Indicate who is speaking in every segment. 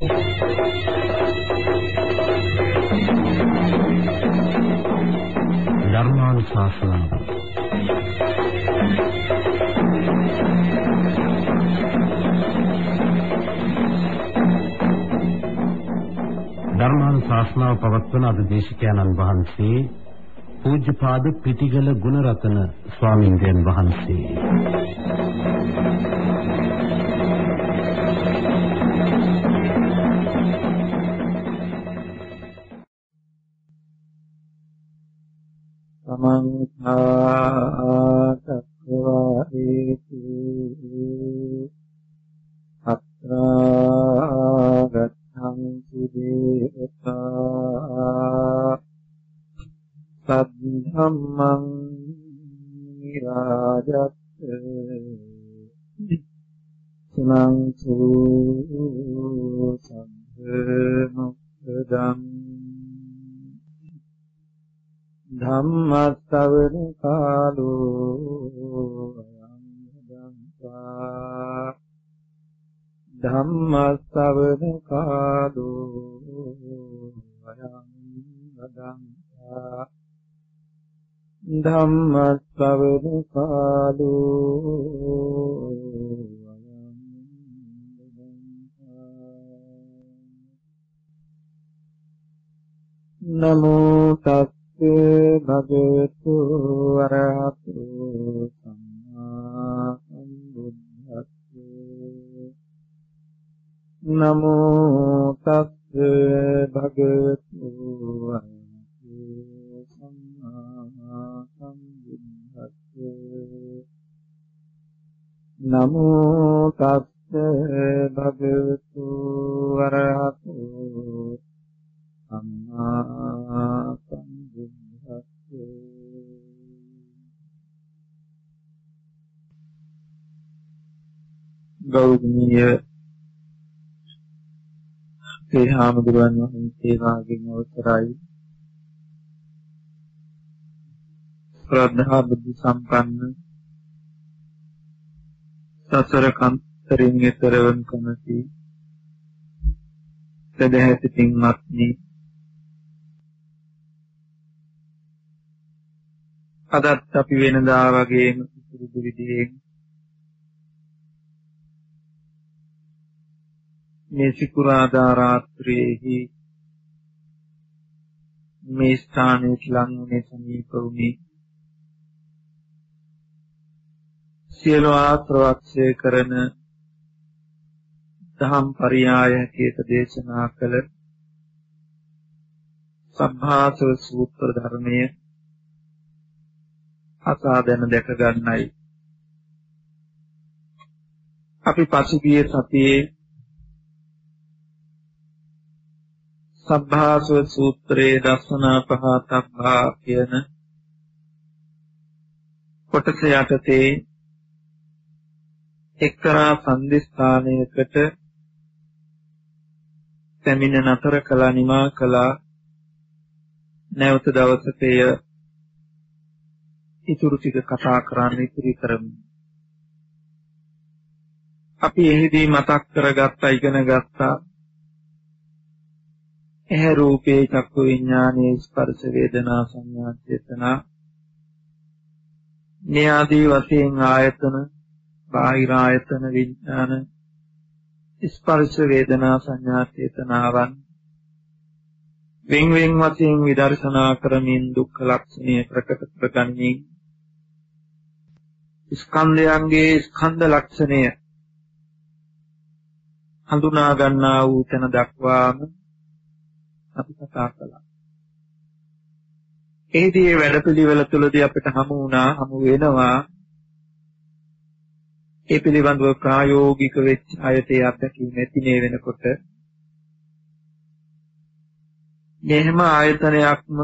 Speaker 1: ධර්මානුශාසනාව ධර්මානුශාසනාව පවත්වන අද දේශකයන්න් වහන්සේ පූජ්‍යපාද පිටිගල ගුණරතන ස්වාමීන් වහන්සේ.
Speaker 2: සමන්තාචක්කවාලේසු අත්‍රා ගච්ඡන්තු දේවතා සද්ධම්මං නිරාජත් සුනංසු සම්මොක්ඛදං ධම්මස්සවන කාලෝ අයං දන්තා ධම්මස්සවන කාලෝ අයං දන්තා ධම්මස්සවන කාලෝ අයං දන්තා නමෝ තස් භගවතු වරහතු සම්මා සම්බුද්දස්ස නමෝ තස් භගවතු වරහතු සම්මා සම්බුද්දස්ස නමෝ තස් භගවතු වරහතු සම්මා ගෞරවනීය ශ්‍රී හාමුදුරුවන් වහන්සේලාගෙන් අවසරයි ශ්‍රද්ධා බුද්ධ සම්පන්න සසර කන්තරින් ඈතරවන් කමති සදහැති පින්වත්නි අදත් අපි වෙනදා වගේම සුදුසු විදිහෙන් මේ සිකුරාදා රාත්‍රියේහි මේ ස්ථානයේ ලංගුනේ සමීප වුණේ සියලු ආශ්‍රවක්ෂය කරන දහම් පරියාය හැටියට දේශනා කළ සබ්භාසව සූත්‍ර ධර්මයේ අසා දැන දැක ගන්නයි. අපි පසුගිය සතියේ සබ්භාසව සූත්‍රයේ දසනා පහතබ්බා කියන කොටස යටතේ එක්තරා සම්දිස්ථානයකට පැමිණ නතර කළා නිමා කළා නැවත දවසක ඉතුරු ටික කතා කරන්න ඉතිරි කරමු. අපි එහිදී මතක් කරගත්තා ඉගෙන ගත්තා එහැ රූපේ චක්කු විඥානයේ ස්පර්ශ වේදනා සංඥා චේතනා මේ ආදී වශයෙන් ආයතන බාහිර ආයතන විඥාන ස්පර්ශ වේදනා සංඥා චේතනාවන් වෙන් වෙන් වශයෙන් විදර්ශනා කරමින් දුක්ඛ ලක්ෂණය ප්‍රකට කරගනිමින් ස්කන්ධයන්ගේ ස්කන්ධ ලක්ෂණය හඳුනා ගන්නා වූ තැන දක්වාම අපි කතා කළා. එහිදී වැඩපිළිවෙල තුළදී අපිට හමු වෙනවා ඒ පිළිබඳව ප්‍රායෝගික වෙච්ච අයට අත්දැකීම් ඇතිනේ වෙනකොට මේ හැම ආයතනයක්ම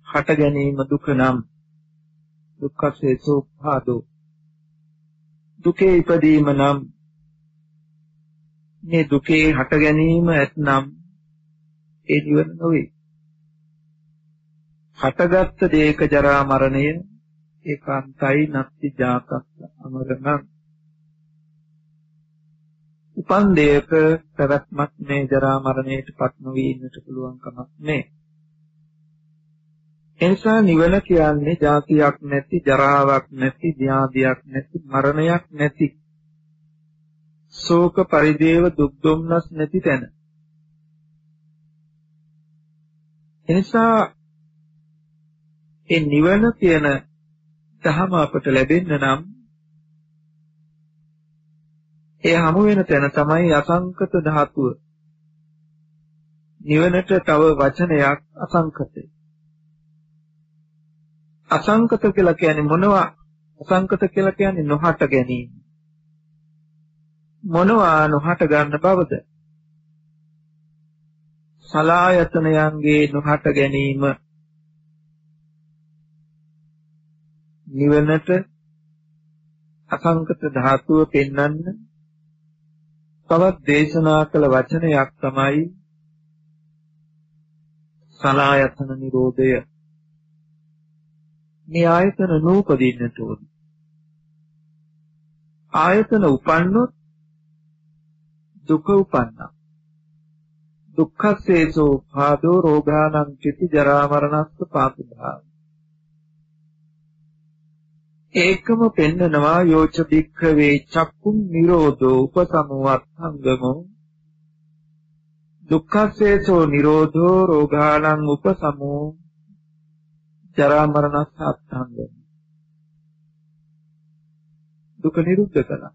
Speaker 2: හට ගැනීම දුක නම් දුක්ඛසේසෝ පාදෝ දුකේ ඉපදීම නම් මේ දුකේ හට ගැනීම ඇතනම් ඒ නිවන නොවේ. හටගත් දේක ජරා මරණය ඒකාන්තයි නැති ජාතක් අමරණ උපන් දෙයක පැවැත්මක් මේ ජරා මරණයටපත් නොවී ඉන්නට පුළුවන් කමක් නැහැ. එනිසා නිවන කියන්නේ ජාතියක් නැති, ජරාවක් නැති, ව්‍යාධියක් නැති, මරණයක් නැති, ශෝක පරිදේව දුක් දුම්නස් නැති තැන. එනිසා ඒ නිවන කියන ධහම අපට ලැබෙන්න නම් ඒ හමු වෙන තැන තමයි අසංකත ධාතුව. නිවනට තව වචනයක් අසංකතයි. අසංකත කියලා කියන්නේ මොනවා? අසංකත කියලා කියන්නේ නොහට ගැනීම. මොනවා නොහට ගන්න බවද? සලායතනයන්ගේ නොහට ගැනීම. නිවනට අසංකත ධාතුව පෙන්වන්න තවත් දේශනා කළ වචනයක් තමයි සලායතන නිරෝධය. මේ ආයතන නූපදින්නට ඕන. ආයතන උපන්නොත් දුක උපන්නා. දුක්ඛසේසෝ භාදෝ රෝගානං චිති ජරා මරණස්ස පාපභාව. ඒකම පෙන්නනවා යෝච භික්ඛවේ චක්කුම් නිරෝධෝ උපසමුවත්තංගමෝ දුක්ඛසේසෝ නිරෝධෝ රෝගානං උපසමෝ ජරා මරණස්ස අත්ථංගමෝ. දුක නිරුද්ධ කළා.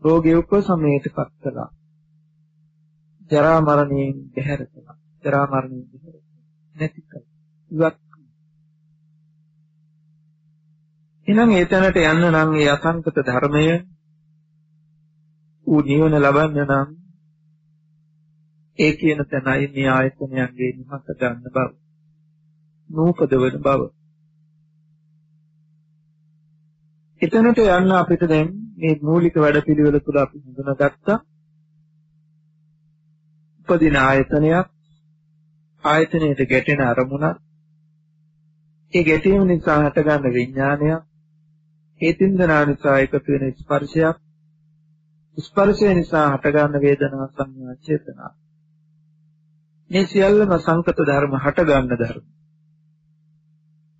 Speaker 2: රෝගේ උපසමයටපත් කළා. ජරා මරණයෙන් බැහැර කළා. ජරා මරණයෙන් බැහැර නැති කළා. ඉවත්. එහෙනම් ඒ තැනට යන්න නම් ඒ අසංකත ධර්මය ඌ නිවන ලබන්න නම් ඒ කියන තැනයි මේ ආයතනයන්ගේ නිමත ගන්න බව. නූපදවන බව. එතනට යන්න අපිට දැන් මේ මූලික වැඩපිළිවෙල තුල අපි හඳුනාගත්තා. උපදින ආයතනයක්, ආයතනයට ගැටෙන අරමුණක්, ඒ ගැටීම නිසා හටගන්න විඥානයක්, ඒ තින්දනා නිසා එකතු වෙන ස්පර්ශයක්, ස්පර්ශය නිසා හටගන්න වේදනා සංඥා චේතනා. මේ සියල්ලම සංකත ධර්ම, හටගන්න ධර්ම.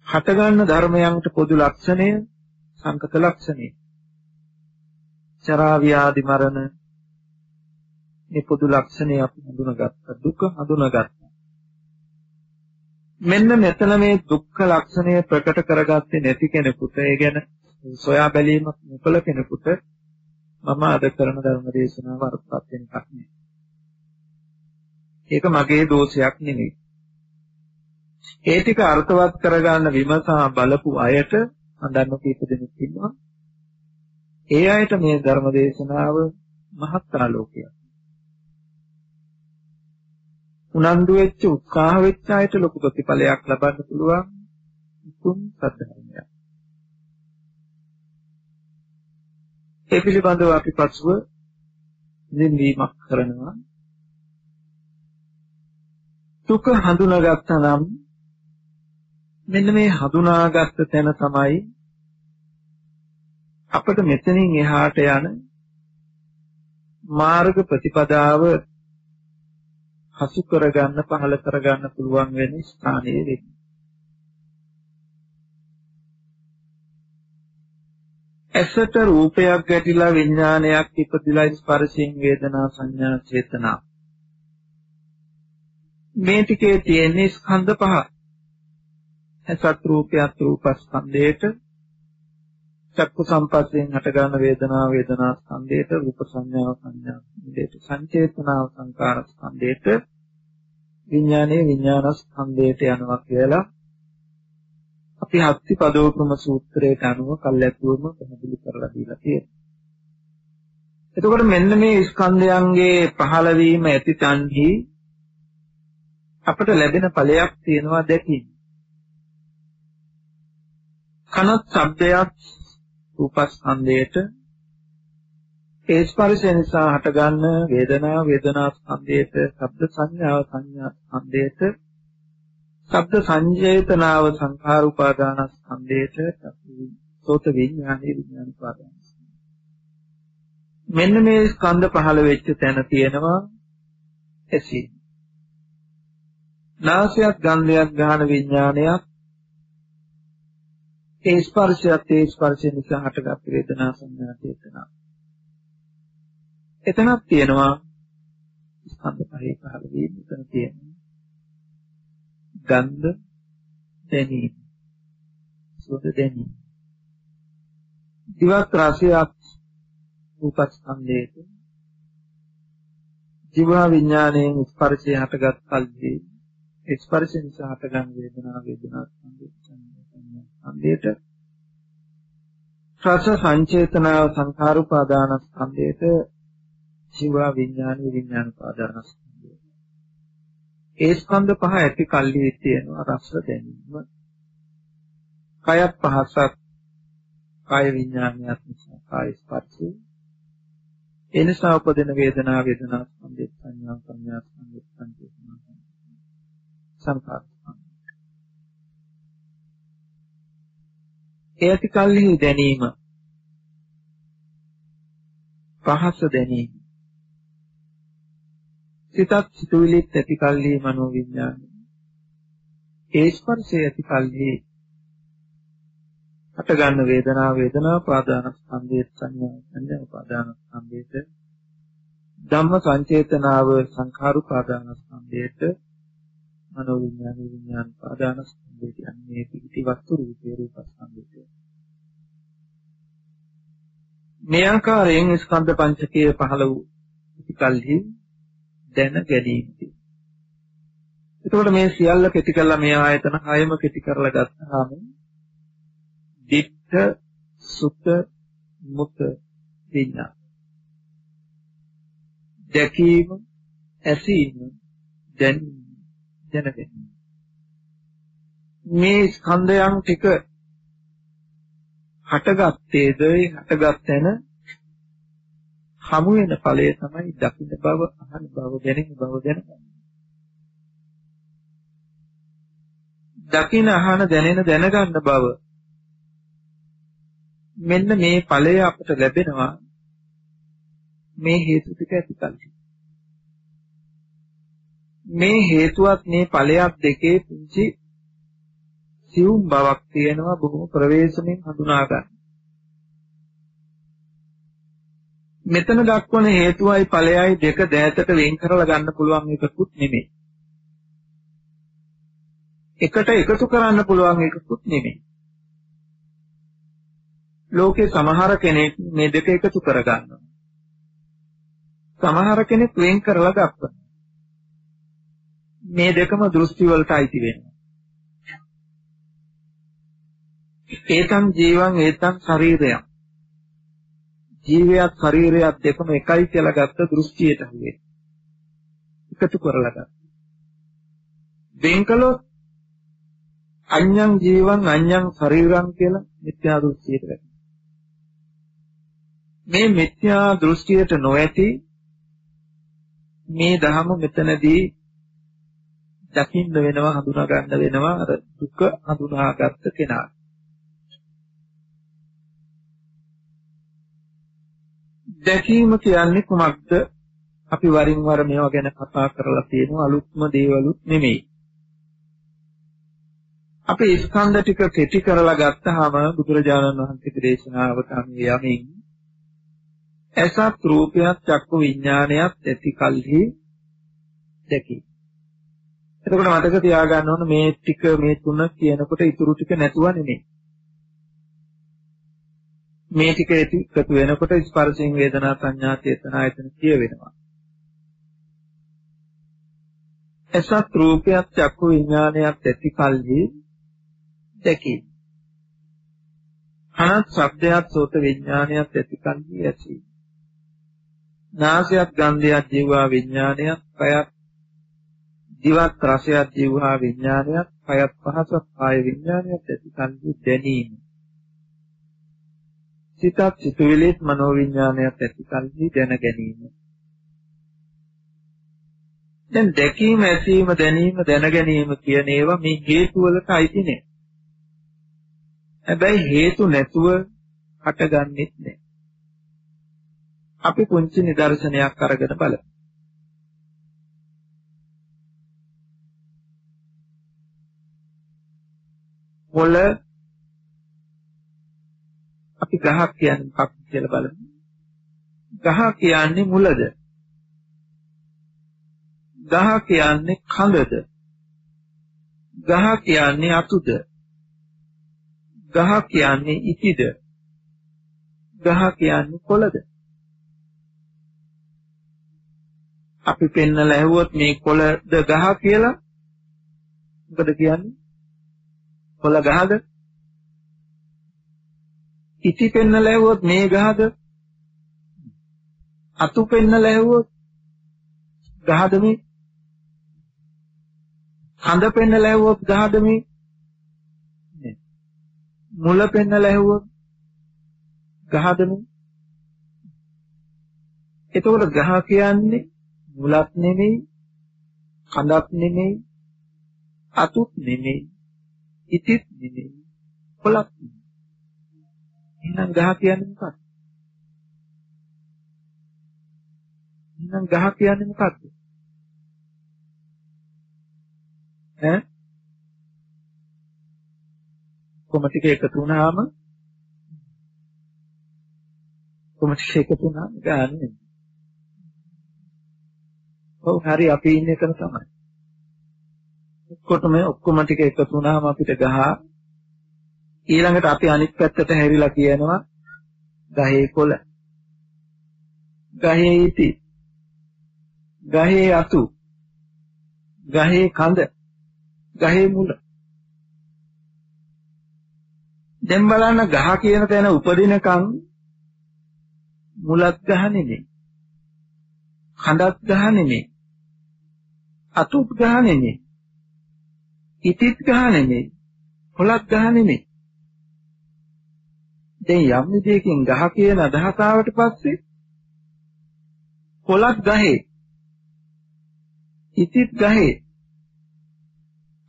Speaker 2: හටගන්න ධර්මයන්ට පොදු ලක්ෂණය සංකත ලක්ෂණය. චරා ව්‍යාධි මරණ මේ පොදු ලක්ෂණය අපි හඳුනාගත්තා. දුක හඳුනාගත්තා. මෙන්න මෙතන මේ දුක්ඛ ලක්ෂණය ප්‍රකට කරගත්තේ නැති කෙනෙකුට, ඒ ගැන සොයා බැලීමක් නොකළ කෙනෙකුට මම අද කරන ධර්ම දේශනාව අර්ථවත් වෙන එකක් නෙවෙයි. ඒක මගේ දෝෂයක් නෙවෙයි. ඒ ටික අර්ථවත් කරගන්න විමසා බලපු අයට අඳන්න කීප දෙනෙක් ඉන්නවා. ඒ අයට මේ ධර්ම දේශනාව මහත් ආලෝකයක්. උනන්දු වෙච්ච, උත්සාහ වෙච්ච අයට ලොකු ප්‍රතිඵලයක් ලබන්න පුළුවන් උතුම් සත්‍යයක්. ඒ පිළිබඳව අපි පසුව නින්දීමක් කරනවා. දුක හඳුනාගත්තා නම් මෙන්න මේ හඳුනාගත්ත තැන තමයි අපිට මෙතනින් එහාට යන මාර්ග ප්‍රතිපදාව හසු කරගන්න, පහළ කරගන්න පුළුවන් වෙන ස්ථානයේ වෙන්නේ. ඇසට රූපයක් ගැටිලා විඥානයක් ඉපදිලා ස්පර්ශයෙන් වේදනා සංඥා චේතනා. මේ ටිකේ තියෙන ස්කන්ධ පහ. ඇසත් රූපයත් රූපස්කන්ධයට, චක්කු සම්පස්යෙන් හටගන්න වේදනා වේදනා ස්කන්ධයට, රූප සංඥා සංඥා ස්කන්ධයට, සංචේතනා සංකාර ස්කන්ධයට, විඥානයේ විඥාන ස්කන්ධයට යනවා කියලා අපි හත්ති පදෝපම සූත්‍රයට අනුව කල්ැතුවම පැහැදිලි කරලා දීලා තියෙනවා. එතකොට මෙන්න මේ ස්කන්ධයන්ගේ පහළවීම ඇති තන්හි අපට ලැබෙන ඵලයක් තියෙනවා දැකීම. කනත් ශබ්දයක් රූපස්කන්ධයට, ඒ ස්පර්ශය නිසා හටගන්න වේදනා වේදනා ස්කන්ධයට, ශබ්ද සංඥාව සංඥා ස්කන්ධයට, ශබ්ද සංජේතනාව සංඛාර උපාදාන ස්කන්ධයට, සෝත විඥානේ විඥාන උපාදාන. මෙන්න මේ ස්කන්ධ පහළ වෙච්ච තැන තියෙනවා ඇසීම. නාසයත් ගන්ධයත් ගාහන විඥානයක් ඒ ස්පර්ශයත් ඒ ස්පර්ශය නිසා හටගත් වේදනා සංඥා චේතනා. එතනක් තියෙනවා ස්කන්ධ පහේ පහළ වීම. එතන තියෙනවා ගන්ධ දැනීම, සුවඳ දැනීම. දිවත් රසයත් රූපස්කන්ධයේද ජීවා විඥාණයෙන් ස්පර්ශය හටගත් කල්හි ස්පර්ශ නිසා හටගන් වේදනා වේදනා සංදේට රස සංචේතනාව සංඛාරුපාදාන ස්කන්ධයට ජීවා විඥාන විඥාන පාදාන ස්කන්ධය. ඒ ස්කන්ධ පහ ඇති කල්හි තියෙනවා රස දැනීම. කයත් පහසක් කාය විඥානයත් නිසා කාය ස්පර්ශය. ඒ නිසා උපදින වේදනා වේදනා ස්කන්ධය සංඥා සංඥා ස්කන්ධය සංඛාර. ඒ ඇති කල්හි දැනීම පහස දැනීම. සිතත් සිතුවිලිත් ඇති කල්හි මනෝ විඥානය. ඒ ස්පර්ශය ඇති කල්හි හට ගන්න වේදනා වේදනා පාදාන ස්කන්ධයේ සංඥා සංඥා පාදාන ස්කන්ධයට ධම්ම සංචේතනාව සංඛාරුපාදාන ස්කන්ධයට මනෝ විඥාන විඥාන පාදාන ස්කන්ධයට යන්නේ පිටි වස්තු රූපේ රූප ස්කන්ධයට. මේ ආකාරයෙන් ස්කන්ධ පංචකය පහළ වූ කල්හි දැන ගැනීමයි. එතකොට මේ සියල්ල කෙටි කරලා මේ ආයතන හයම කෙටි කරලා ගත්තාම දිට්ඨ සුත මුත විඥාන. දැකීම, ඇසීම, දැනගැනීම. මේ ස්කන්ධයන් ටික හටගත්තේද හටගත් තැන හමු වෙන ඵලය තමයි දකින්න බව, අහන බව, දැනෙන බව දැනගන්න. දකින, අහන, දැනෙන, දැනගන්න බව මෙන්න මේ ඵලය අපට ලැබෙනවා මේ හේතු ටික ඇතිකල්හි. මේ හේතුවත් මේ ඵලයක් දෙකේ පුංචි සියුම් බවක් තියෙනවා බොහොම ප්‍රවේශමෙන් හඳුනා ගන්න. මෙතන දක්වන හේතුවයි ඵලයයි දෙක දෑතට වෙන් කරලා ගන්න පුළුවන් එකකුත් නෙමෙයි. එකට එකතු කරන්න පුළුවන් එකකුත් නෙමෙයි. ලෝකේ සමහර කෙනෙක් මේ දෙක එකතු කරගන්නවා. සමහර කෙනෙක් වෙන් කරලා ගන්නවා. මේ දෙකම දෘෂ්ටි වලට අයිති වෙනවා. ඒතම් ජීවං ඒතම් ශරීරයන්. ජීවයත් ශරීරයත් දෙකම එකයි කියලා ගත්ත දෘෂ්ටියට හුවේ. එකතු කරලා ගන්න. වෙන් කළොත් අඤ්ඤං ජීවං අඤ්ඤං ශරීරං කියලා මිත්‍යා දෘෂ්ටියට වැටෙනවා. මේ මිත්‍යා දෘෂ්ටියට නොඇති මේ ධහම මෙතනදී දකින්න වෙනවා, හඳුනා ගන්න වෙනවා අර දුක හඳුනාගත්ත කෙනා. දැකීම කියන්නේ කුමක්ද? අපි වරින් වර මේවා ගැන කතා කරලා තියෙනවා. අලුත්ම දේවලුත් නෙමෙයි. අපි ස්කන්ධ ටික කෙටි කරලා ගත්තාම බුදුරජාණන් වහන්සේගේ දේශනාවට අනුව යමින් ඇසත් රූපයත් චක්කු විඥානයත් ඇති කල්හි දැකී. එතකොට මතක තියාගන්න ඕන මේ ටික මේ තුන කියනකොට ඉතුරු ටික නැතුව නෙමෙයි. මේ ටික එකතු වෙනකොට ස්පර්ශයෙන් වේදනා සංඥා චේතනා එතන කියවෙනවා. ඇසත් රූපයත් චක්කු විඥානයත් ඇති කල්හි දැකී. කනත් ශබ්දයත් සෝත විඥානයත් ඇති කල්හි ඇසී. නාසයත් ගන්ධයත් ජීවා විඥානයත් කයත් දිවත් රසයත් ජීවා විඥානයත් කයත් පහසත් කාය විඥානයත් ඇති කල්හි දැනීම. සිතත් සිතුවිලිත් මනෝ විඥානයත් ඇති කල්හි දැන ගැනීම. දැන් දැකීම, ඇසීම, දැනීම, දැන ගැනීම කියන ඒවා මේ හේතු වලට අයිති නෑ. හැබැයි හේතු නැතුව හටගන්නෙත් නෑ. අපි පුංචි නිදර්ශනයක් අරගෙන බලමු. මොළ අපි ගහක් කියන්නේ මොකක්ද කියලා බලමු. ගහ කියන්නේ මුලද? ගහ කියන්නේ කඳද? ගහ කියන්නේ අතුද? ගහ කියන්නේ ඉතිද? ගහ කියන්නේ කොළද? අපි පෙන්නලා ඇහුවොත් මේ කොළද ගහ කියලා මොකද කියන්නේ? කොළ ගහද? ඉති පෙන්නලා ඇහුවොත් මේ ගහද? අතු පෙන්නලා ඇහුවොත් ගහද මේ? කඳ පෙන්නලා ඇහුවොත් ගහද මේ? මුල පෙන්නලා ඇහුවොත් ගහද මේ? එතකොට ගහ කියන්නේ මුලක් නෙමෙයි, කඳක් නෙමෙයි, අතුත් නෙමෙයි, ඉතිත් නෙමෙයි, කොළක් නෙමෙයි. එහෙනම් ගහ කියන්නේ මොකක්ද? එහෙනම් ගහ කියන්නේ මොකක්ද? කොහොම ටික එකතු වුණාම ගන්න. ඔව් හරි අපි ඉන්නේ එතන තමයි. ඔක්කොම ටික එකතු වුණාම අපිට ගහ ඊළඟට අපි අනිත් පැත්තට හැරිලා කියනවා ගහේ කොළ, ගහේ ඉති, ගහේ අතු, ගහේ කඳ, ගහේ මුල. දැන් බලන්න ගහ කියන තැන උපදිනකන් මුලක් ගහ නෙමෙයි, කඳක් ගහ නෙමෙයි, අතුත් ගහ නෙමෙයි, ඉතිත් ගහ නෙමෙයි, කොළක් ගහ නෙමෙයි. දැන් යම් විදියකින් ගහ කියන අදහස ආවට පස්සේ කොළක් ගහේ, ඉතිත් ගහේ,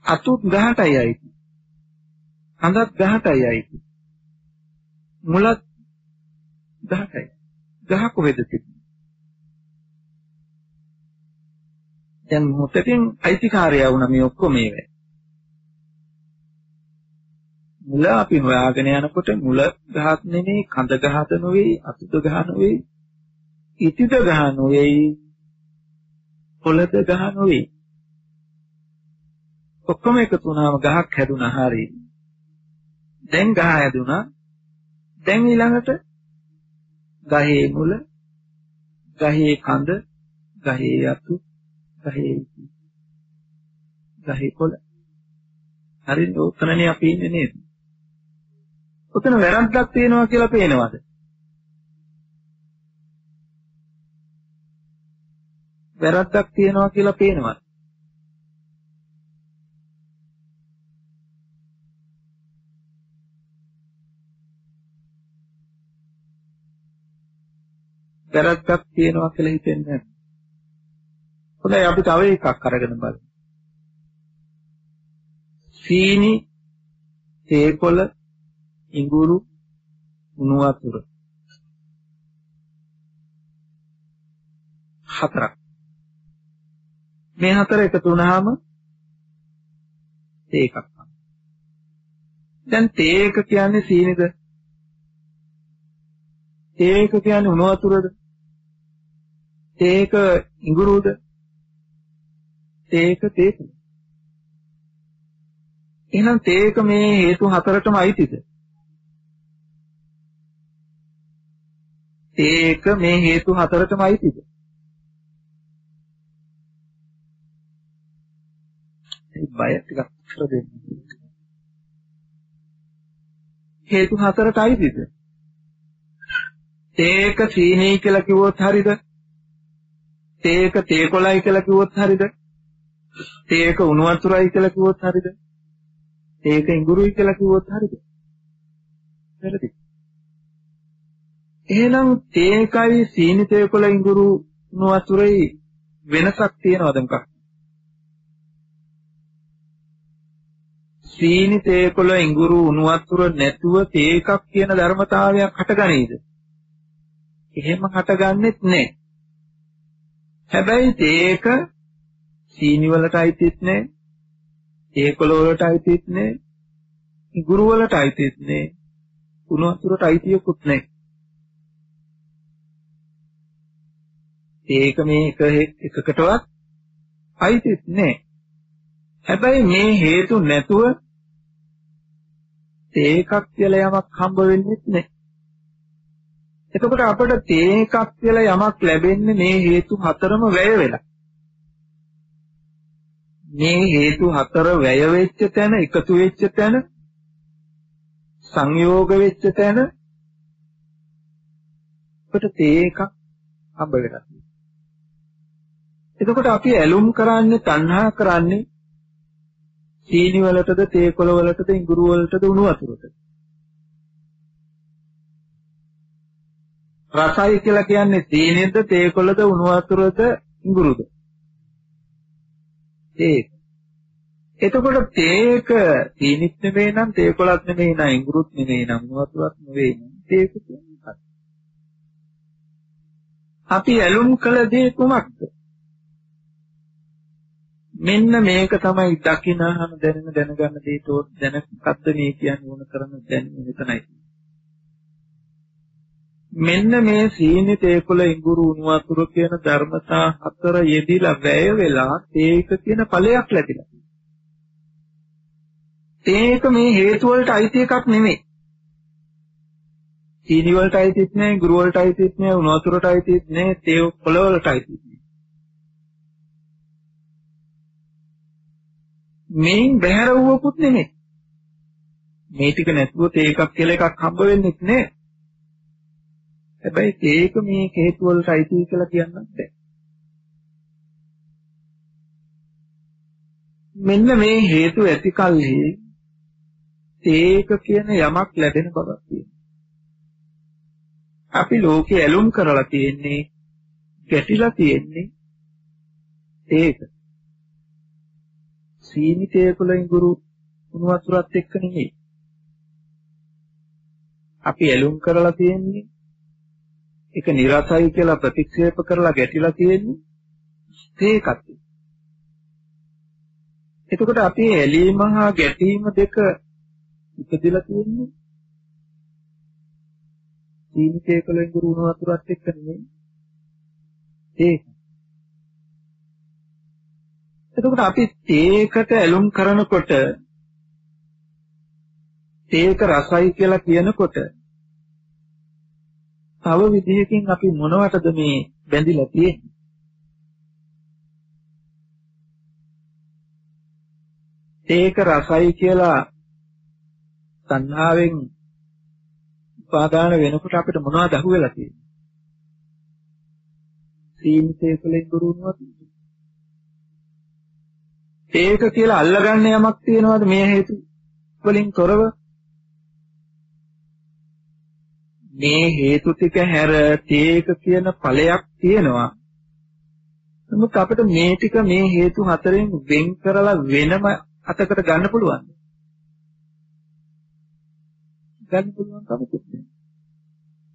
Speaker 2: අතුත් ගහටයි අයිති, කඳක් ගහටයි අයිති, මුලත් ගහටයි. ගහ කොහෙද තිබෙන්නේ? දැන් මොකටින් අයිතිකාරයා වුණා මේ ඔක්කොම ඒවා. මුල අපි හොයාගෙන යනකොට මුල ගහක් නෙමෙයි, කඳ ගහද නෙවෙයි, අතුද ගහ නෙවෙයි, ඉතිද ගහ නෙවෙයි, කොළද ගහ නෙවෙයි. ඔක්කොම එකතු වුණාම ගහක් හැදුනා. හරි. දැන් ගහ හැදුනා. දැන් ඊළඟට ගහේ මුල, ගහේ කඳ, ගහේ අතු, ගහේ ඉති, ගහේ කොළ. හරිද? උතනනේ අපි ඉන්නේ නේද? උතන වැරද්දක් තියෙනවා කියලා පේනවද? වැරද්දක් තියෙනවා කියලා පේනවද? වැරද්දක් තියෙනවා කියලා හිතෙන්නේ නැහැ. හොඳයි අපි තව එකක් අරගෙන බලමු. සීනි, තේකොළ, ඉඟුරු, උණු වතුර. හතරක්. මේ හතර එකතු වුණාම තේ එකක් තමයි. දැන් තේ එක කියන්නේ සීනිද? තේ එක කියන්නේ උණු වතුරද? තේ එක ඉඟුරුද? තේ එක තේකොළ. එහෙනම් තේ එක මේ හේතු හතරටම අයිතිද? තේ එක මේ හේතු හතරටම අයිතිද? ඒ බය ටිකක් උත්තර දෙන්න. හේතු හතරට අයිතිද? තේ එක සීනී කියලා කිව්වොත් හරිද? තේ එක තේකොළයි කියලා කිව්වොත් හරිද? තේ එක උණු වතුරයි කියලා කිව්වොත් හරිද? තේ එක ඉඟුරුයි කියලා කිව්වොත් හරිද? වැරදි. එහෙනම් තේ එකයි සීනි තේකොළ ඉඟුරු උණු වතුරයි වෙනසක් තියනවද මොකක්ද? සීනි තේකොළ ඉඟුරු උණු වතුර නැතුව තේ එකක් කියන ධර්මතාවයක් හටගනීද? එහෙම හටගන්නෙත් නැහැ. හැබැයි තේක සීනි වලට අයිතිත් නැහැ. තේකොළ වලට අයිතිත් නැහැ. ඉඟුරු වලට අයිතිත් නැහැ. කුණු වතුරට අයිතියකුත් නැහැ. ඒක මේ එකකටවත් අයිතිත් නැහැ. හැබැයි මේ හේතු නැතුව තේකක් කියලා යමක් හම්බ වෙන්නේ නැහැ. එතකොට අපිට තේකක් කියලා යමක් ලැබෙන්නේ මේ හේතු හතරම වැය වෙලා. මේ හේතු හතර වැය වෙච්ච තැන, එකතු වෙච්ච තැන, සංයෝග වෙච්ච තැන අපිට තේකක් හම්බ වෙලා. එතකොට අපි ඇලුම් කරන්නේ, තණ්හා කරන්නේ සීනි වලටද, තේකොළ වලටද, ඉඟුරු වලටද, උණු වතුරටද? රසයි කියලා කියන්නේ සීනියද, තේකොළද, උණු වතුරද, ඉඟුරුද? තේක. එතකොට තේක සීනිත් නෙමෙයි නම්, තේකොළත් නෙමෙයි නම්, ඉඟුරුත් නෙමෙයි නම්, උණු වතුරත් නෙමෙයි නම්, තේක කියන්නේ. අපි ඇලුම් කළ දේ කුමක්ද? මෙන්න මේක තමයි දකින්නහම දැනගන්න දෙයතෝ දැනගත්ත මේ කියන්නේ ඕන කරන දැනීම මෙතනයි. මෙන්න මේ සීනි, තේකොළ, ඉඟුරු, උණු වතුර කියන ධර්මතා හතර යෙදිලා වැය වෙලා තේක කියන ඵලයක් ලැබිලා. තේක මේ හේතු වලට අයිති එකක් නෙමෙයි. සීනි වලට අයිතිත් නෑ, ඉඟුරු වලට අයිතිත් නෑ, උණු වතුරට අයිතිත් නෑ, තේකොළ වලට අයිතිත් නෑ. මේන් බැහැර වූවකුත් නෙමෙයි. මේ ටික නැතුව තේකක් කියලා එකක් හම්බ වෙන්නේ නැහැ. හැබැයි තේක මේ හේතු වලට අයිති කියලා කියන්නත් බෑ. මෙන්න මේ හේතු ඇති කල්හි තේක කියන යමක් ලැබෙන බවක් තියෙනවා. අපි ලෝකේ ඇලුම් කරලා තියෙන්නේ, ගැටිලා තියෙන්නේ තේක. සීනි, තේකොළ, ඉඟුරු, උණු වතුරත් එක්ක නෙමෙයි. අපි ඇලුම් කරලා තියෙන්නේ, ඒක නිරසයි කියලා ප්‍රතික්ෂේප කරලා ගැටිලා තියෙන්නේ තේකත්. එතකොට අපි ඇලීම හා ගැටීම දෙක ඉපදෙලා තියෙන්නේ සීනි, තේකොළ, ඉඟුරු, උණු වතුරත් එක්ක නෙමෙයි. තේක. එතකොට අපි තේකට ඇලුම් කරනකොට, තේක රසයි කියලා කියනකොට තව විදිහකින් අපි මොනවටද මේ බැඳිලා තියෙන්නේ? තේක රසයි කියලා තණ්හාවෙන් උපාදාන වෙනකොට අපිට මොනවද අහුවෙලා තියෙන්නේ? සීනි, තේකොළ, ඉඟුරු, උණු වතුර. තේක කියලා අල්ලගන්න යමක් තියෙනවද මේ හේතු වලින් තොරව? මේ හේතු ටික හැර තේක කියන ඵලයක් තියෙනවා. නමුත් අපිට මේ ටික මේ හේතු හතරෙන් වෙන් කරලා වෙනම අතකට ගන්න පුළුවන්. ගන්න පුළුවන් කමකුත් නැහැ.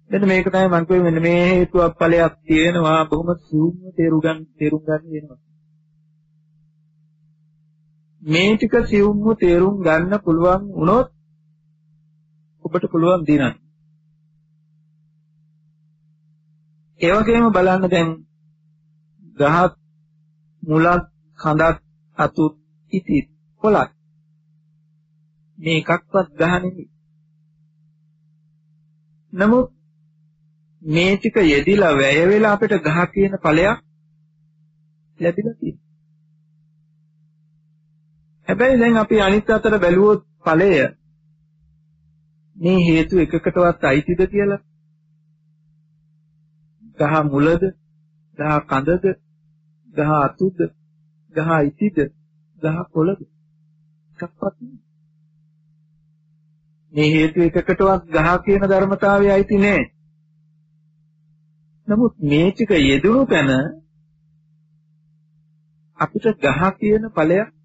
Speaker 2: මෙන්න මේක තමයි මම කියුවේ, මෙන්න මේ හේතුවක් ඵලයක් තියෙනවා, බොහොම සූක්ෂම තේරුම් ගන්න වෙනවා. මේ ටික සියුම්ව තේරුම් ගන්න පුළුවන් වුණොත් ඔබට පුළුවන් දිනන්න. ඒ වගේම බලන්න දැන් ගහක්, මුලක්, කඳක්, අතුත්, ඉතිත්, කොළක් මේ එකක්වත් ගහ නෙමෙයි. නමුත් මේ ටික යෙදිලා වැය වෙලා අපිට ගහ කියන ඵලයක් ලැබිලා තියෙනවා. හැබැයි දැන් අපි අනිත් අතට බැලුවොත් ඵලය මේ හේතු එකකටවත් අයිතිද කියලා? ගහ මුලද, ගහ කඳද, ගහ අතුද, ගහ ඉතිද, ගහ කොළද? එකක්වත් නෑ. මේ හේතු එකකටවත් ගහ කියන ධර්මතාවය අයිති නෑ. නමුත් මේ ටික යෙදුණු තැන අපිට ගහ කියන ඵලයක්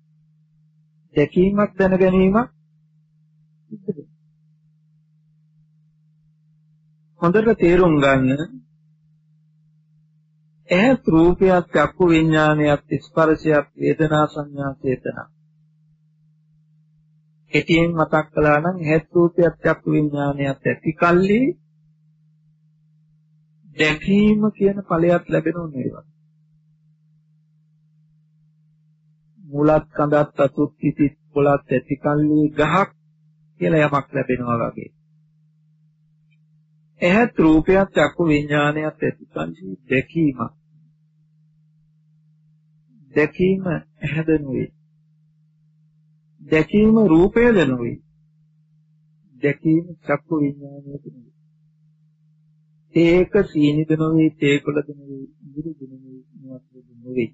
Speaker 2: දැකීමක්, දැන ගැනීමක් හොඳට තේරුම් ගන්න. ඇහත් රූපයත් චක්කු විඥානයත් ස්පර්ශයත් වේදනා සංඥා චේතනා. කෙටියෙන් මතක් කළා නම් ඇහත් රූපයත් චක්කු විඥානයත් ඇති කල්ලි දැකීම කියන ඵලයක් ලැබෙනව නේද? මුලත් කඳත් අතුත් පිටිත් පොළත් ඇති කල්ලි ගහක් කියලා යමක් ලැබෙනවා වගේ. ඇහත් රූපයත් චක්කු විඥානයත් ඇති කල්ලි දැකීමක්. දැකීම ඇහැද නෙවෙයි. දැකීම රූපයද නෙවෙයි. දැකීම චක්කු විඥානයද නෙවෙයි. ඒක සීනිද නෙවෙයි, තේකොළද නෙවෙයි, ඉඳුරුද නෙවෙයි, නිවත්ද නෙවෙයි.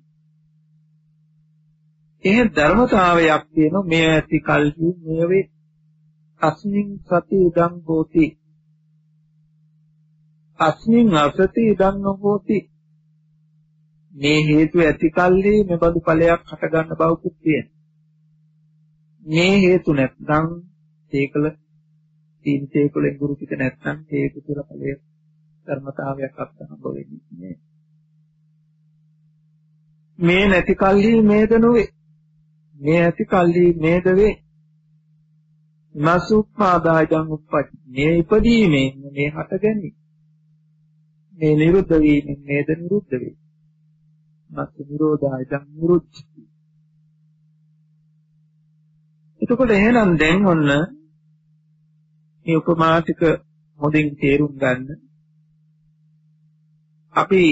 Speaker 2: ඒ ධර්මතාවයක් තියෙනවා මේ ඇති කල්හි මේ වේ අස්මින් සති ඉදං හෝති. අස්මින් අසති ඉදං නොහෝති. මේ හේතු ඇති කල්හි මේ බඳු ඵලයක් හට ගන්න බවකුත් තියෙනවා. මේ හේතු නැත්නම් ඒකල තීන් තේකොළෙන් ගුරු පිට නැත්නම් ඒක තුළ ඵලය ධර්මතාවයක් අත්හම්බ වෙන්නේ නෑ. මේ නැති කල්හි මේද නොවේ. මේ ඇති කල්හි මේද වේ. නසුප්පාදායං උප්පටි. මේ ඉපදීමෙන් මේ හට ගැනීම. මේ නිරුද්ධ වීමෙන් මේද නිරුද්ධ වේ. නසු නිරෝධායං නිරුද්ධති. එතකොට එහෙනම් දැන් ඔන්න මේ උපමා ටික හොඳින් තේරුම් ගන්න. අපි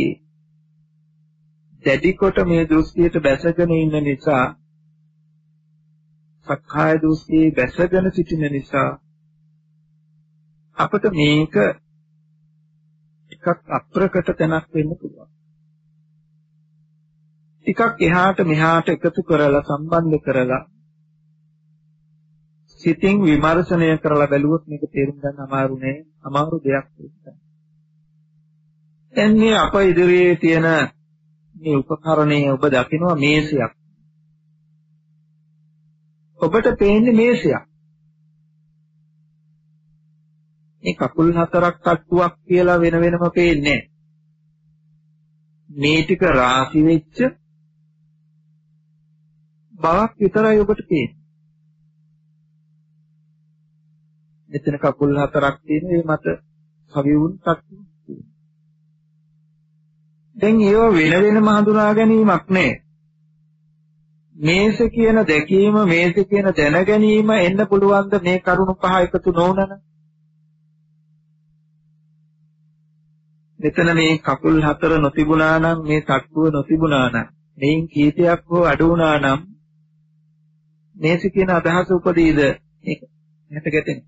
Speaker 2: දැඩි කොට මේ දෘෂ්ටියට බැසගෙන ඉන්න නිසා, සක්කාය දෘෂ්ටියේ බැසගෙන සිටින නිසා අපිට මේක එකක් අප්‍රකට තැනක් වෙන්න පුළුවන්. ටිකක් එහාට මෙහාට එකතු කරලා සම්බන්ධ කරලා සිතින් විමර්ශනය කරලා බැලුවොත් මේක තේරුම් ගන්න අමාරු නෑ. අමාරු දෙයක් නෙවෙයි. දැන් මේ අප ඉදිරියේ තියෙන මේ උපකරණය ඔබ දකිනවා මේසයක්. ඔබට පේන්නේ මේසයක්. මේ කකුල් හතරක් තට්ටුවක් කියලා වෙන වෙනම පේන්නේ නෑ. මේ ටික රාශි වෙච්ච බවක් විතරයි ඔබට පේන්නේ. මෙතන කකුල් හතරක් තියෙන ඒ මත කවියුන් තට්ටු. දැන් ඒව වෙන වෙනම හඳුනා ගැනීමක් නෑ. මේස කියන දැකීම, මේස කියන දැන ගැනීම එන්න පුළුවන්ද මේ කරුණු පහ එකතු නොවුනන? මෙතන මේ කකුල් හතර නොතිබුණා නම්, මේ තට්ටුව නොතිබුණා නම්, මේන් කීපයක් හෝ අඩු වුණා නම් මේස කියන අදහස උපදීද? ඒක හැට ගැටෙන.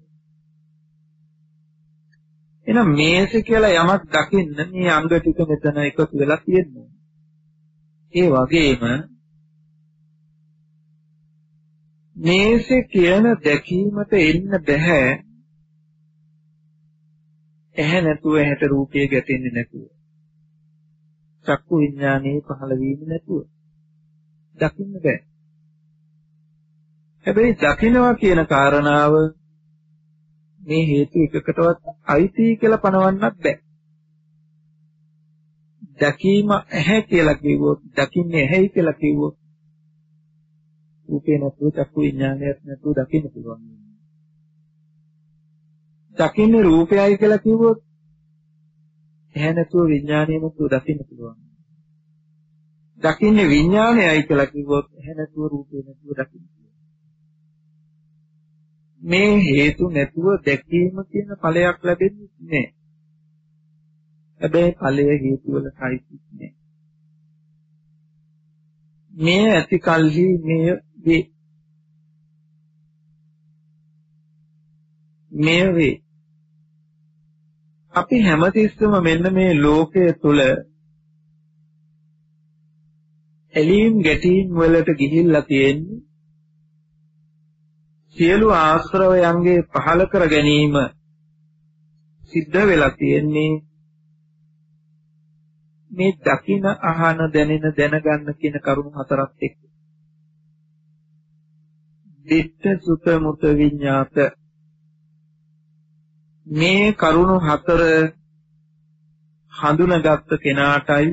Speaker 2: එහෙනම් මේස කියලා යමක් දකින්න මේ අංග ටික මෙතන එකතු වෙලා තියෙනවා. ඒ වගේම මේස කියන දැකීමට එන්න බෑ ඇහැ නැතුව, ඇහැට රූපය ගැටෙන්නේ නැතුව, චක්කු විඥානයේ පහළ වීම නැතුව දකින්න බෑ. හැබැයි දකින්නවා කියන කාරණාව මේ හේතු එකකටවත් අයිති කියලා පනවන්නත් බෑ. දැකීම ඇහැ කියලා කිව්වොත්, දකින්නේ ඇහැයි කියලා කිව්වොත් රූපේ නැතුව චක්කු විඥානයක් නැතුව දකින්න පුළුවන්. දකින්නේ රූපයයි කියලා කිව්වොත් ඇහැ නැතුව විඥානය නැතුව දකින්න පුළුවන්. දකින්නේ විඥානයයි කියලා කිව්වොත් ඇහැ නැතුව රූපේ නැතුව දකින්න පුළුවන්. මේ හේතු නැතුව දැකීම කියන ඵලයක් ලැබෙන්නේ නැහැ. හැබැයි ඵලය හේතු වල සායිති නැහැ. මේ ඇති කල්හි මේ වේ. අපි හැමතිස්සෙම මෙන්න මේ ලෝකයේ තුල ඇලීම් ගැටීම් වලට ගිහිල්ලා තියෙන්නේ සියලු ආශ්‍රවයන්ගේ පහල කර ගැනීම සිද්ධ වෙලා තියෙන්නේ මේ දකින අහන දැනෙන දැනගන්න කියන කරුණු හතරක් එක්ක. දිට්ඨ සුත මුත විඤ්ඤාත, මේ කරුණු හතර හඳුනාගත් කෙනාටයි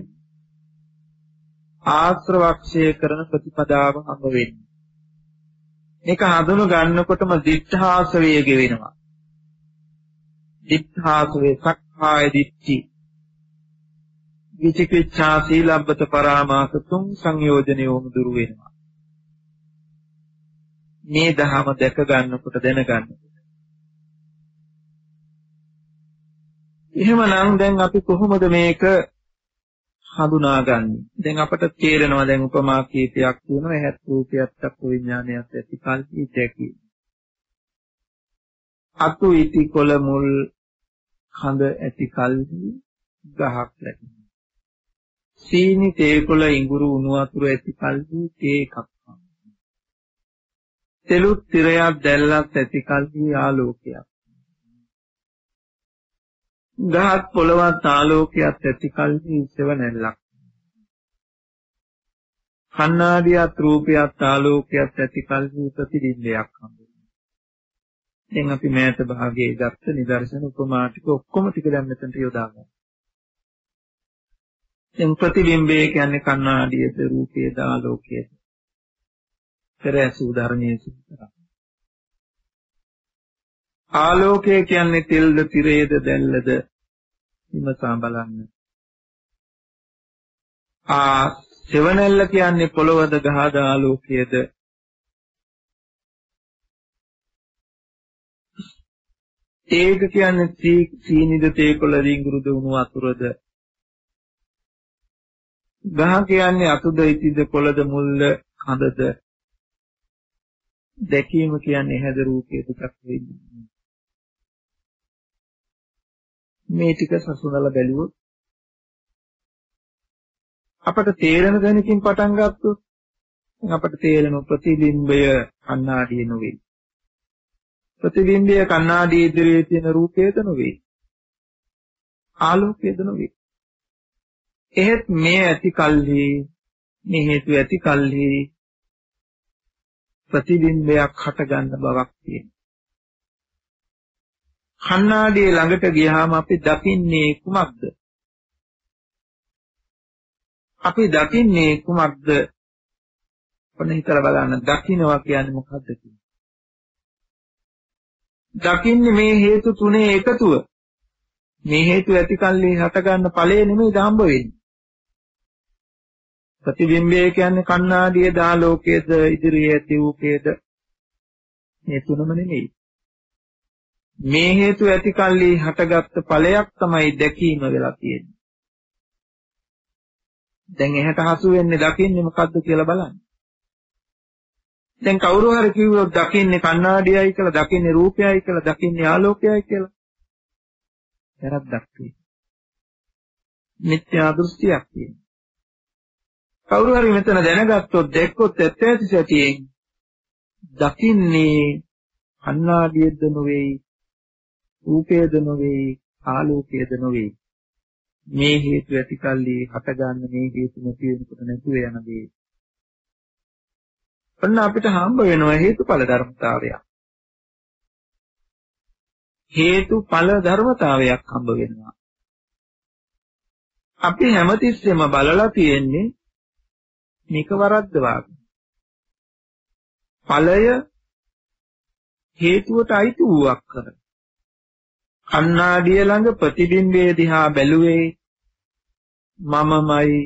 Speaker 2: ආශ්‍රවක්ෂය කරන ප්‍රතිපදාව හම්බ වෙන්නේ. මේක හඳුන ගන්නකොටම දිඨාසවයේ ගෙවෙනවා. දිඨාසවේ සක්කාය දිට්ඨි විචිකිච්ඡා සීලබ්බත පරාමාස තුන් සංයෝජනයෝම දුරු වෙනවා. මේ දහම දැක ගන්නකොට දැන ගන්නකොට. එහෙමනම් දැන් අපි කොහොමද මේක හඳුනාගන්නේ? දැන් අපට තේරෙනවා දැන් උපමා කීපයක් තියෙනවා. ඇහත් රූපයත් චක්ක විඥානයත් ඇති කල්පී දැකි. අතු ඉති කොළ මුල් කඳ ඇති කල්පී ගහක් ලැබෙනවා. සීනි තේ කොළ ඉඟුරු උණු වතුර ඇති කල්පී තේ එකක් හම්බෙනවා. තෙලුත් තිරයක් දැල්ලත් ඇති කල්පී ආලෝකයක්. ගහක් පොළවත් ආලෝකයක් ඇති කල්හි සෙවණැල්ලක්. කණ්ණාඩියත් රූපයත් ආලෝකයක් ඇති කල්හි ප්‍රතිබිම්බයක් හම්බෙනවා. දැන් අපි මෑත භාගයේ ගත්ත නිදර්ශන උපමා ටික ඔක්කොම ටික දැන් මෙතනට යොදා ගන්න. දැන් ප්‍රතිබිම්බය කියන්නේ කණ්ණාඩියද රූපයේද ආලෝකයේද? පෙර ඇසූ ධර්මයේ සිතන. ආලෝකය කියන්නේ තෙල්ද තිරේද දැල්ලද විමසා බලන්න. සෙවණැල්ල කියන්නේ පොළවද ගහද ආලෝකයේද? තේක කියන්නේ සීනිද තේකොළ රිංගුරුද උණු වතුරද? ගහ කියන්නේ අතුද ඉතිද කොළද මුල්ද කඳද? දැකීම කියන්නේ හැද රූපයේ දුකක් වෙන්නේ. මේ ටික සසුනලා බැලුවොත් අපට තේරෙන දැනකින් පටන් ගත්තොත් අපට තේරෙන ප්‍රතිබිම්බය කණ්ණාඩිය නෙවෙයි. ප්‍රතිබිම්බය කණ්ණාඩිය ඉදිරියේ තියෙන රූපයද නෙවෙයි. ආලෝකයද නෙවෙයි. එහෙත් මේ ඇති කල්හි මේ හේතු ඇති කල්හි ප්‍රතිබිම්බයක් හට ගන්න බවක් තියෙනවා. කණ්ණාඩියේ ළඟට ගියාම අපි දකින්නේ කුමක්ද? අපි දකින්නේ කුමක්ද? ඔන්න හිතලා බලන්න. දකින්නවා කියන්නේ මොකද්ද කියන්නේ? දකින්නේ මේ හේතු තුනේ එකතුව. මේ හේතු ඇති කල්ලි හට ගන්න ඵලය නෙමෙයි හම්බ වෙන්නේ. ප්‍රතිබිම්බය කියන්නේ කණ්ණාඩියේ ආලෝකයේද ඉදිරියේ ඇති රූපයේද? මේ තුනම නෙමෙයි. මේ හේතු ඇති කල්ලි හටගත්තු ඵලයක් තමයි දැකීම වෙලා තියෙන්නේ. දැන් එහෙට හසු වෙන්නේ දකින්නේ මොකද්ද කියලා බලන්න. දැන් කවුරු හරි කිව්වොත් දකින්නේ කණ්ණාඩියයි කියලා, දකින්නේ රූපයයි කියලා, දකින්නේ ආලෝකයයි කියලා. වැරද්දක් තියෙනවා. මිත්‍යා දෘෂ්ටියක් තියෙනවා. කවුරු හරි මෙතන දැනගත්තොත් දැක්කොත් ඇත්ත ඇති සැටියෙන් දකින්නේ කණ්ණාඩියද නෙවෙයි, රූපයද නෙවෙයි, ආලෝකයද නෙවෙයි. මේ හේතු ඇති කල්ලි හටගන්න මේ හේතු නැති වෙනකොට නැතුව යන දේ. ඔන්න අපිට හම්බ වෙනවා හේතුඵල ධර්මතාවයක්. හේතුඵල ධර්මතාවයක් හම්බ වෙනවා. අපි හැමතිස්සෙම බලලා තියෙන්නේ මේක වරද්දවාගෙන. ඵලය හේතුවට අයිති වූවක් කර. කණ්ණාඩිය ළඟ ප්‍රතිබිම්බයේ දිහා බැලුවේ මමමයි,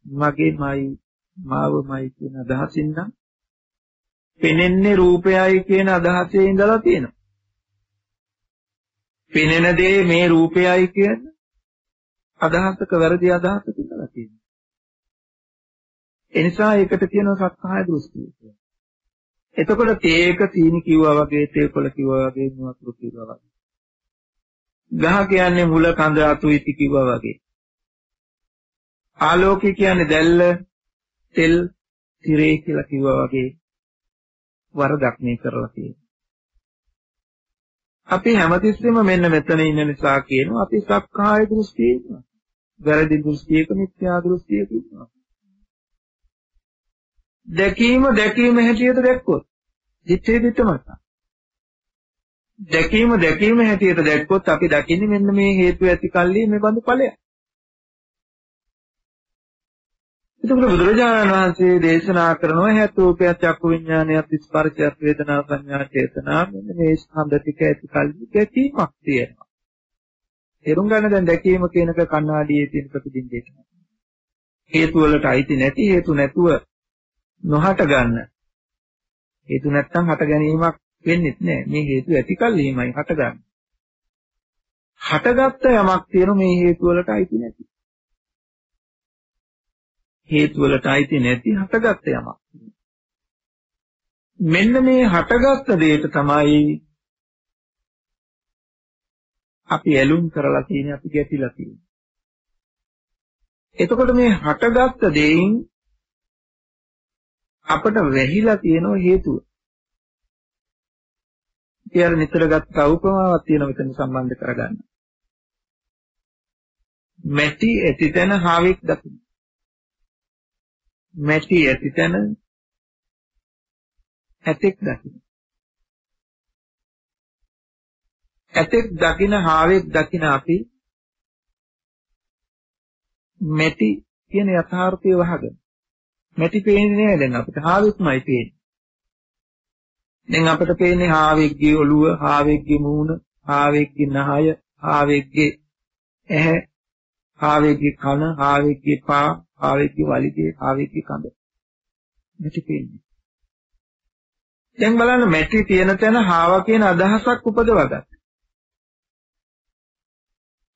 Speaker 2: මගේමයි, මාවමයි කියන අදහසින් නම් පෙනෙන්නේ රූපයයි කියන අදහසේ ඉඳලා තියෙනවා. පෙනෙන දේ මේ රූපයයි කියන අදහසක වැරදි අදහසක ඉඳලා තියෙනවා. ඒ නිසා ඒකට කියනවා සක්කාය දෘෂ්ටිය කියලා. එතකොට තේක සීනි කිව්වා වගේ, තේකොළ කිව්වා වගේ, මුවතුරු කිව්වා වගේ. ගහ කියන්නේ මුල කඳ අතු ඉති කිව්වා වගේ. ආලෝකය කියන්නේ දැල්ල, තෙල්, තිරේ කියලා කිව්වා වගේ වරදක් මේ කරලා තියෙනවා. අපි හැමතිස්සෙම මෙන්න මෙතන ඉන්න නිසා කියනවා අපි සක්කාය දෘෂ්ටියේ ඉන්නවා. වැරදි දෘෂ්ටියක, මිත්‍යා දෘෂ්ටියක ඉන්නවා. දැකීම හැටියට දැක්කොත් දිත්තේ දිත්තමත. දැකීම හැටියට දැක්කොත් අපි දකින්නේ මෙන්න මේ හේතු ඇති කල්ලි මේ බඳු ඵලයක්. එතකොට බුදුරජාණන් වහන්සේ දේශනා කරනවා හේතුක චක්කු විඥානයත් ස්පර්ශයත් වේදනා සංඥා චේතනා මෙන්න මේ ස්කන්ධ ටික ඇති කල්හි ගැටීමක් තියෙනවා. තේරුම් ගන්න දැන් දැකීම කියනක කණ්ණාඩියේ තියෙන ප්‍රතිබිම්බයක්. හේතු වලට අයිති නැති හේතු නැතුව නොහට ගන්න. හේතු නැත්තම් හට ගැනීමක් වෙන්නේ නැහැ. මේ හේතු ඇති කල්හිමයි හට ගන්න. හටගත්ත යමක් තියෙන මේ හේතු වලට අයිති නැති. හේතු වලට අයිති නැති හටගත්ත යමක්. මෙන්න මේ හටගත්ත දෙයට තමයි අපි ඇලුම් කරලා තියෙන්නේ, අපි ගැටිලා තියෙන්නේ. එතකොට මේ හටගත්ත දෙයින් අපට වැහිලා තියෙන හේතුව. කියලා නිතර ගත්ත උපමාවක් තියෙන මෙතන සම්බන්ධ කරගන්න. මැටි ඇති තැන හාවෙක් දකින්න. මැටි ඇති තැන ඇතෙක් දකින්න. ඇතෙක් දකින්න හාවෙක් දකින්න අපි මැටි කියන යථාර්ථය වහගෙන. මැටි පේන්නේ නැහැ දැන් අපිට හාවෙක්මයි පේන්නේ. දැන් අපිට පේන්නේ හාවෙක්ගේ ඔළුව, හාවෙක්ගේ මූණ, හාවෙක්ගේ නහය, හාවෙක්ගේ ඇහැ, හාවෙක්ගේ කන, හාවෙක්ගේ පා, හාවෙක්ගේ වලිගේ, හාවෙක්ගේ කඳ. මැටි පේන්නේ. දැන් බලන්න මැටි තියෙන තැන හාවා කියන අදහසක් උපදවගත්තා.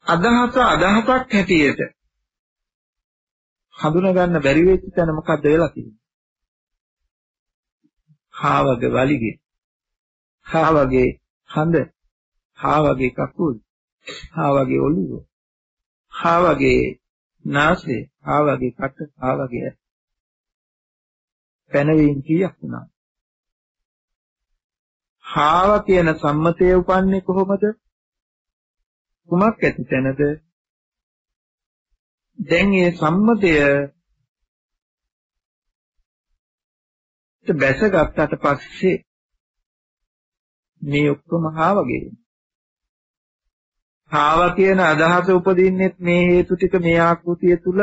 Speaker 2: අදහසක් හැටියට හඳුනා ගන්න බැරි වෙච්ච තැන මොකද්ද වෙලා තියෙන්නේ? හාවගේ වලිගේ, හාවගේ හඳ, හාවගේ කකුල්, හාවගේ ඔළුව, හාවගේ නාසය, හාවගේ කට, හාවගේ පැනවීම කීයක් වුණා? හාව කියන සම්මතය උපන්නේ කොහොමද? කුමක් ඇති තැනද? දැන් මේ සම්මතය බැසගත්තට පස්සේ මේ ඔක්කොම හාවගේ. හාව කියන අදහස උපදින්නේ මේ හේතු ටික මේ ආකෘතිය තුල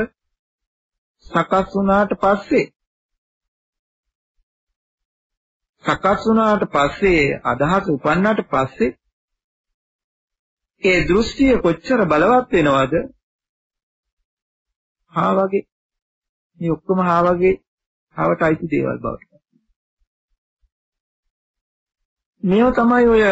Speaker 2: සකස් වුණාට පස්සේ. සකස් වුණාට පස්සේ අදහස උපන්නාට පස්සේ ඒ දෘෂ්ටිය කොච්චර බලවත් වෙනවද? හාවගේ මේ ඔක්කොම හාවගේ හාවට අයිති දේවල් බවට. මේව තමයි ඔය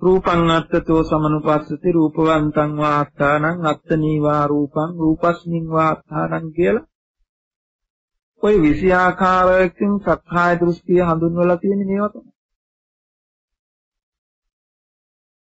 Speaker 2: රූපං අත්තතෝ සමනුපස්සති රූපවන්තං වාත්තානං අත්තනීවා රූපං රූපස්මින් වාත්තානං කියලා ඔය 20 ආකාරයකින් සක්කාය දෘෂ්ටිය හඳුන්වලා තියෙන්නේ මේවා තමයි.